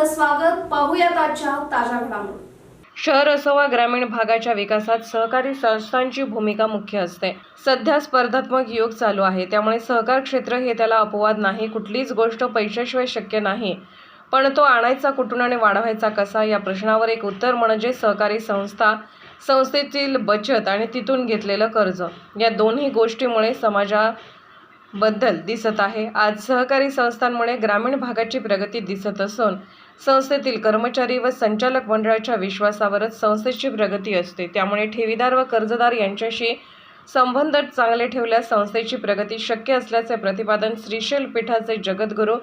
आपलं स्वागत. पाहूयात आजच्या ताज्या घडामोडी. शहर असो वा ग्रामीण भागाच्या विकासात सहकारी संस्थांची भूमिका मुख्य असते. सध्या स्पर्धात्मक युग चालू आहे, त्यामुळे सहकार क्षेत्र हे त्याला अपवाद नाही. कुठलीच गोष्ट पैशाशिवाय शक्य नाही, पण तो आणायचा कुठून आणि वाढवायचा कसा या प्रश्नावर एक उत्तर म्हणजे सहकारी संस्था, संस्थेतील बचत आणि तिथून घेतलेलं कर्ज. या दोन्ही गोष्टीमुळे समाजाबद्दल दिसत आहे. आज सहकारी संस्थांमुळे ग्रामीण भागाची प्रगती दिसत असून संस्थेतील कर्मचारी व संचालक मंडळाच्या विश्वासावरच संस्थेची प्रगती असते. त्यामुळे ठेवीदार व कर्जदार यांच्याशी संबंध चांगले ठेवल्यास संस्थेची प्रगती शक्य असल्याचे प्रतिपादन श्रीशैल पीठाचे जगद्गुरू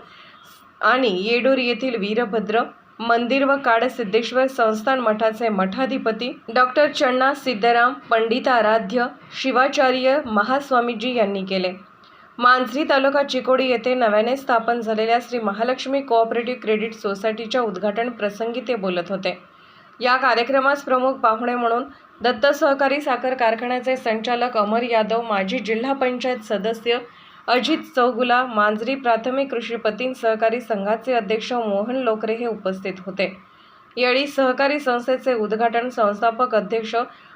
आणि येडूर येथील वीरभद्र मंदिर व काडसिद्धेश्वर संस्थान मठाचे मठाधिपती डॉक्टर चण्णा सिद्धराम पंडिताराध्य शिवाचार्य महास्वामीजी यांनी केले. मांजरी तालुका चिकोडी येथे नव्याने स्थापन झालेल्या श्री महालक्ष्मी कोऑपरेटिव्ह क्रेडिट सोसायटीच्या उद्घाटन प्रसंगी ते बोलत होते. या कार्यक्रमास प्रमुख पाहुणे म्हणून दत्त सहकारी साखर कारखान्याचे संचालक अमर यादव, माजी जिल्हा पंचायत सदस्य अजित चौगुला, मांजरी प्राथमिक कृषी पत्तीन सहकारी संघाचे अध्यक्ष मोहन लोकरे हे उपस्थित होते. यावेळी सहकारी संस्थेचे उद्घाटन संस्थापक अध्यक्ष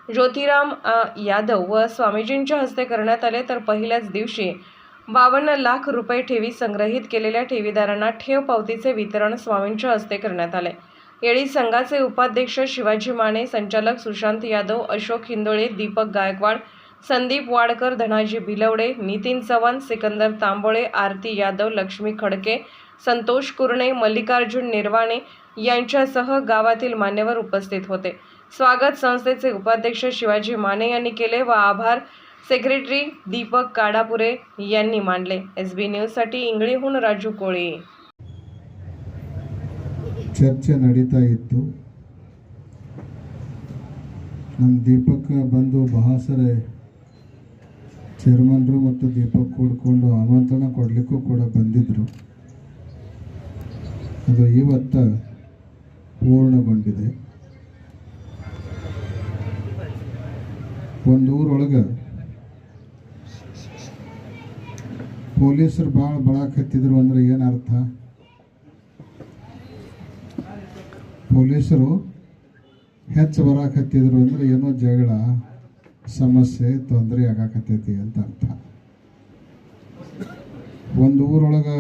ज्योतिराम यादव व स्वामीजींच्या हस्ते करण्यात आले. तर पहिल्याच दिवशी 52 लाख रुपये ठेवी संग्रहित केलेल्या ठेवीदारांना ठेव पावतीचे वितरण स्वामींच्या हस्ते करण्यात आले. यावेळी संघाचे उपाध्यक्ष शिवाजी माने, संचालक सुशांत यादव, अशोक हिंदोळे, दीपक गायकवाड, संदीप वाडकर, धनाजी भिलवडे, नितीन चव्हाण, सिकंदर तांबोळे, आरती यादव, लक्ष्मी खडके, संतोष कुरणे, मल्लिकार्जुन निर्वाणे यांच्यासह गावातील मान्यवर उपस्थित होते. स्वागत संस्थेचे उपाध्यक्ष शिवाजी माने यांनी केले व आभार सेक्रेटरी दीपक काडापुरे यांनी मांडले. SB न्यूजसाठी इंगळीहून राजू कोळी. ಚರ್ಚೆ ನಡೀತಾ ಇತ್ತು. ನಮ್ಮ ದೀಪಕ್ ಬಂದು ಬಹಾಸರೆ ಚೇರ್ಮನ್ರು ಮತ್ತು ದೀಪಕ್ ಕೂಡ್ಕೊಂಡು ಆಮಂತ್ರಣ ಕೊಡಲಿಕ್ಕೂ ಕೂಡ ಬಂದಿದ್ದರು. ಅದು ಇವತ್ತು ಪೂರ್ಣಗೊಂಡಿದೆ. ಒಂದು ಊರೊಳಗೆ ಪೊಲೀಸರು ಭಾಳ ಬಳಕತ್ತಿದ್ರು ಅಂದರೆ ಏನರ್ಥ? ಪೊಲೀಸರು ಹೆಚ್ಚು ಬರಾಕತ್ತಿದ್ರು ಅಂದರೆ ಏನೋ ಜಗಳ, ಸಮಸ್ಯೆ, ತೊಂದರೆ ಆಗಾಕತ್ತೈತಿ ಅಂತ ಅರ್ಥ. ಒಂದು ಊರೊಳಗೆ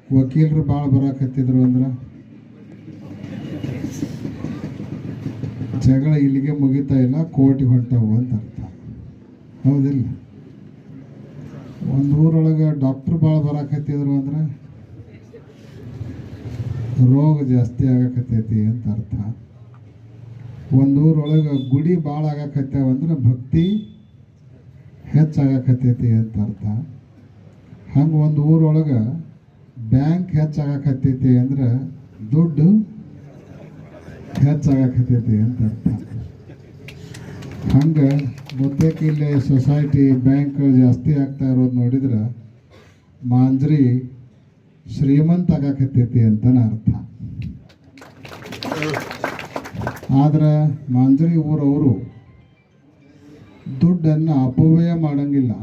ವಕೀಲರು ಭಾಳ ಬರಾಕತ್ತಿದ್ರು ಅಂದ್ರೆ ಜಗಳ ಇಲ್ಲಿಗೆ ಮುಗಿತಾ ಇಲ್ಲ, ಕೋರ್ಟಿಗೆ ಹೊಂಟವು ಅಂತ ಅರ್ಥ. ಹೌದಿಲ್ಲ? ಒಂದು ಊರೊಳಗೆ ಡಾಕ್ಟ್ರು ಭಾಳ ಬರಾಕತ್ತಿದ್ರು ಅಂದ್ರೆ ರೋಗ ಜಾಸ್ತಿ ಆಗಾಕತ್ತೈತಿ ಅಂತ ಅರ್ಥ. ಒಂದು ಊರೊಳಗೆ ಗುಡಿ ಭಾಳ ಆಗಾಕತ್ತೇವ ಅಂದ್ರೆ ಭಕ್ತಿ ಹೆಚ್ಚಾಗಕತ್ತೈತಿ ಅಂತ ಅರ್ಥ. ಹಂಗೆ ಒಂದು ಊರೊಳಗೆ ಬ್ಯಾಂಕ್ ಹೆಚ್ಚಾಗಕತ್ತೈತಿ ಅಂದ್ರೆ ದುಡ್ಡು ಹೆಚ್ಚಾಗಕತ್ತೈತಿ ಅಂತ ಅರ್ಥ. ಹಂಗೆ ಬಹುತೇಕ ಇಲ್ಲಿ ಸೊಸೈಟಿ ಬ್ಯಾಂಕ್ ಜಾಸ್ತಿ ಆಗ್ತಾ ಇರೋದು ನೋಡಿದ್ರೆ ಮಾಂಜ್ರಿ ಶ್ರೀಮಂತ ಆಗಾಕತ್ತೈತಿ ಅಂತನ ಅರ್ಥ. ಆದ್ರೆ ಮಾಂಜ್ರಿ ಊರವರು ದುಡ್ಡನ್ನು ಅಪವ್ಯಯ ಮಾಡಂಗಿಲ್ಲ,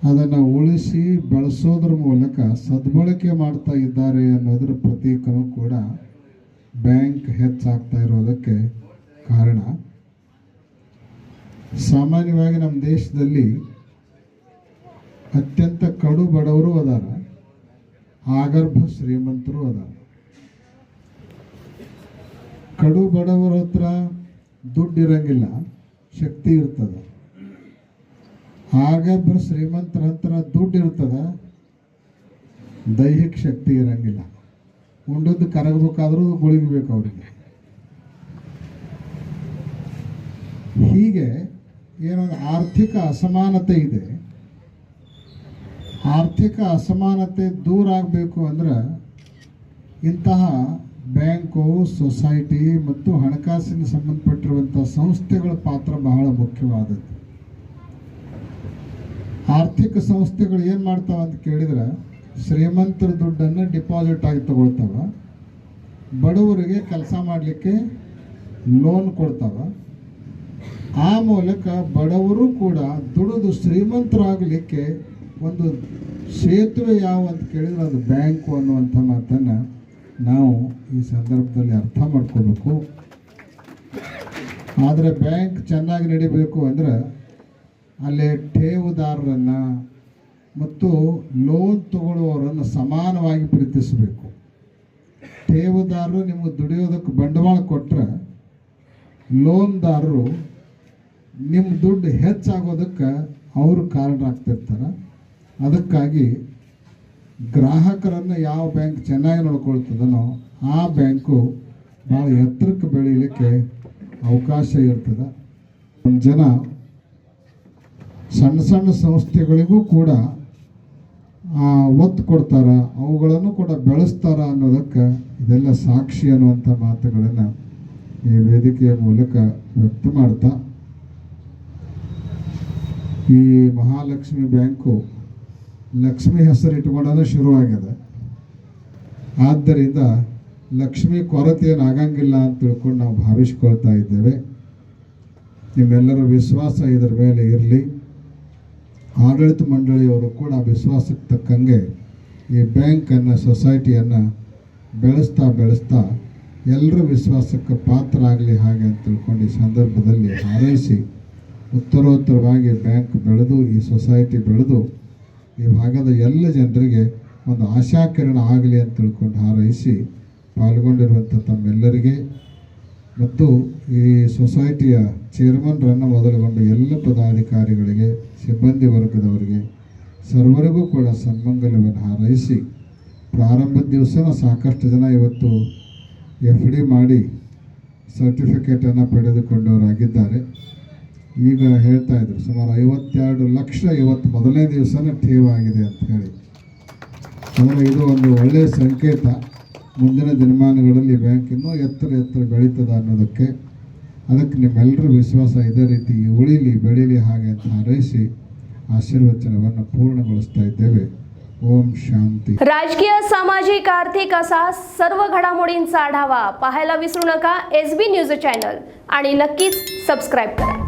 ಅದನ್ನು ಉಳಿಸಿ ಬೆಳೆಸೋದ್ರ ಮೂಲಕ ಸದ್ಬಳಕೆ ಮಾಡ್ತಾ ಇದ್ದಾರೆ ಅನ್ನೋದ್ರ ಪ್ರತೀಕನೂ ಕೂಡ ಬ್ಯಾಂಕ್ ಹೆಚ್ಚಾಗ್ತಾ ಇರೋದಕ್ಕೆ ಕಾರಣ. ಸಾಮಾನ್ಯವಾಗಿ ನಮ್ಮ ದೇಶದಲ್ಲಿ ಅತ್ಯಂತ ಕಡು ಬಡವರು ಅದಾರ, ಆಗರ್ಭ ಶ್ರೀಮಂತರು ಅದಾರ. ಕಡು ಬಡವರ ಹತ್ರ ದುಡ್ಡು ಇರಂಗಿಲ್ಲ, ಶಕ್ತಿ ಇರ್ತದ. ಆಗರ್ಭ ಶ್ರೀಮಂತರ ಹತ್ರ ದುಡ್ಡು ಇರ್ತದ, ದೈಹಿಕ ಶಕ್ತಿ ಇರಂಗಿಲ್ಲ. ಉಂಡದ್ದು ಕರಗಬೇಕಾದ್ರೂ ಗುಳಿಗಬೇಕು ಅವರಿಗೆ. ಹೀಗೆ ಏನೊಂದು ಆರ್ಥಿಕ ಅಸಮಾನತೆ ಇದೆ. ಆರ್ಥಿಕ ಅಸಮಾನತೆ ದೂರ ಆಗಬೇಕು ಅಂದ್ರೆ ಇಂತಹ ಬ್ಯಾಂಕು, ಸೊಸೈಟಿ ಮತ್ತು ಹಣಕಾಸಿನ ಸಂಬಂಧಪಟ್ಟಿರುವಂಥ ಸಂಸ್ಥೆಗಳ ಪಾತ್ರ ಬಹಳ ಮುಖ್ಯವಾದದ್ದು. ಆರ್ಥಿಕ ಸಂಸ್ಥೆಗಳು ಏನು ಮಾಡ್ತಾವೆ ಅಂತ ಕೇಳಿದ್ರೆ ಶ್ರೀಮಂತರ ದುಡ್ಡನ್ನು ಡಿಪಾಸಿಟ್ ಆಗಿ ತಗೊಳ್ತಾವ, ಬಡವರಿಗೆ ಕೆಲಸ ಮಾಡಲಿಕ್ಕೆ ಲೋನ್ ಕೊಡ್ತಾವ. ಆ ಮೂಲಕ ಬಡವರು ಕೂಡ ದುಡಿದು ಶ್ರೀಮಂತರಾಗಲಿಕ್ಕೆ ಒಂದು ಸೇತುವೆ ಯಾವ ಅಂತ ಕೇಳಿದ್ರೆ ಅದು ಬ್ಯಾಂಕು ಅನ್ನುವಂಥ ಮಾತನ್ನು ನಾವು ಈ ಸಂದರ್ಭದಲ್ಲಿ ಅರ್ಥ ಮಾಡ್ಕೋಬೇಕು. ಆದರೆ ಬ್ಯಾಂಕ್ ಚೆನ್ನಾಗಿ ನಡಿಬೇಕು ಅಂದರೆ ಅಲ್ಲಿ ಠೇವುದಾರರನ್ನು ಮತ್ತು ಲೋನ್ ತಗೊಳ್ಳುವವರನ್ನು ಸಮಾನವಾಗಿ ಪ್ರೀತಿಸಬೇಕು. ಠೇವುದಾರರು ನಿಮಗೆ ದುಡಿಯೋದಕ್ಕೆ ಬಂಡವಾಳ ಕೊಟ್ಟರೆ ಲೋನ್ದಾರರು ನಿಮ್ಮ ದುಡ್ಡು ಹೆಚ್ಚಾಗೋದಕ್ಕೆ ಅವರು ಕಾರಣರಾಗ್ತಿರ್ತಾರೆ. ಅದಕ್ಕಾಗಿ ಗ್ರಾಹಕರನ್ನು ಯಾವ ಬ್ಯಾಂಕ್ ಚೆನ್ನಾಗಿ ನೋಡ್ಕೊಳ್ತದನೋ ಆ ಬ್ಯಾಂಕು ಭಾಳ ಎತ್ತರಕ್ಕೆ ಬೆಳೀಲಿಕ್ಕೆ ಅವಕಾಶ ಇರ್ತದೆ. ಜನ ಸಣ್ಣ ಸಣ್ಣ ಸಂಸ್ಥೆಗಳಿಗೂ ಕೂಡ ಒತ್ತು ಕೊಡ್ತಾರ, ಅವುಗಳನ್ನು ಕೂಡ ಬೆಳೆಸ್ತಾರ ಅನ್ನೋದಕ್ಕೆ ಇದೆಲ್ಲ ಸಾಕ್ಷಿ ಅನ್ನುವಂಥ ಮಾತುಗಳನ್ನು ಈ ವೇದಿಕೆಯ ಮೂಲಕ ವ್ಯಕ್ತ ಮಾಡ್ತಾ, ಈ ಮಹಾಲಕ್ಷ್ಮಿ ಬ್ಯಾಂಕು ಲಕ್ಷ್ಮಿ ಹೆಸರು ಇಟ್ಕೊಂಡೇ ಶುರುವಾಗಿದೆ. ಆದ್ದರಿಂದ ಲಕ್ಷ್ಮಿ ಕೊರತೆ ಏನಾಗಂಗಿಲ್ಲ ಅಂತ ತಿಳ್ಕೊಂಡು ನಾವು ಭಾವಿಸ್ಕೊಳ್ತಾ ಇದ್ದೇವೆ. ನಿಮ್ಮೆಲ್ಲರ ವಿಶ್ವಾಸ ಇದರ ಮೇಲೆ ಇರಲಿ. ಆಡಳಿತ ಮಂಡಳಿಯವರು ಕೂಡ ವಿಶ್ವಾಸಕ್ಕೆ ತಕ್ಕಂಗೆ ಈ ಬ್ಯಾಂಕನ್ನು, ಸೊಸೈಟಿಯನ್ನು ಬೆಳೆಸ್ತಾ ಎಲ್ಲರ ವಿಶ್ವಾಸಕ್ಕೆ ಪಾತ್ರ ಆಗಲಿ ಹಾಗೆ ಅಂತ ತಿಳ್ಕೊಂಡು ಈ ಸಂದರ್ಭದಲ್ಲಿ ಹಾರೈಸಿ, ಉತ್ತರೋತ್ತರವಾಗಿ ಬ್ಯಾಂಕ್ ಬೆಳೆದು, ಈ ಸೊಸೈಟಿ ಬೆಳೆದು ಈ ಭಾಗದ ಎಲ್ಲ ಜನರಿಗೆ ಒಂದು ಆಶಾಕಿರಣ ಆಗಲಿ ಅಂತ ತಿಳ್ಕೊಂಡು ಹಾರೈಸಿ, ಪಾಲ್ಗೊಂಡಿರುವಂಥ ತಮ್ಮೆಲ್ಲರಿಗೆ ಮತ್ತು ಈ ಸೊಸೈಟಿಯ ಚೇರ್ಮನ್ರನ್ನು ಮೊದಲುಗೊಂಡು ಎಲ್ಲ ಪದಾಧಿಕಾರಿಗಳಿಗೆ, ಸಿಬ್ಬಂದಿ ವರ್ಗದವರಿಗೆ ಸರ್ವರಿಗೂ ಕೂಡ ಸನ್ಮಂಗಲವನ್ನು ಹಾರೈಸಿ, ಪ್ರಾರಂಭದ ದಿವಸನ ಸಾಕಷ್ಟು ಜನ ಇವತ್ತು FD ಮಾಡಿ ಸರ್ಟಿಫಿಕೇಟನ್ನು ಪಡೆದುಕೊಂಡವರಾಗಿದ್ದಾರೆ. ಈಗ ಹೇಳ್ತಾ ಇದ್ರು ಸುಮಾರು 52 ಲಕ್ಷ ಇವತ್ತು ಮೊದಲನೇ ದಿವಸನೇ ಠೇವಾಗಿದೆ ಅಂತ ಹೇಳಿ. ಅಂದರೆ ಇದು ಒಂದು ಒಳ್ಳೆಯ ಸಂಕೇತ. ಮುಂದಿನ ದಿನಮಾನಗಳಲ್ಲಿ ಬ್ಯಾಂಕ್ ಇನ್ನೂ ಎತ್ತರ ಬೆಳೀತದ ಅನ್ನೋದಕ್ಕೆ. ಅದಕ್ಕೆ ನಿಮ್ಮೆಲ್ಲರ ವಿಶ್ವಾಸ ಇದೇ ರೀತಿ ಬೆಳೀಲಿ ಹಾಗೆ ಅಂತ ಹಾರೈಸಿ ಆಶೀರ್ವಚನವನ್ನು ಪೂರ್ಣಗೊಳಿಸ್ತಾ ಇದ್ದೇವೆ. ओम शांती. राजकीय, सामाजिक, आर्थिक असा सर्व घडामोडींचा आढावा पाहायला विसरू नका SB न्यूज चॅनल आणि नक्कीच सबस्क्राईब करा.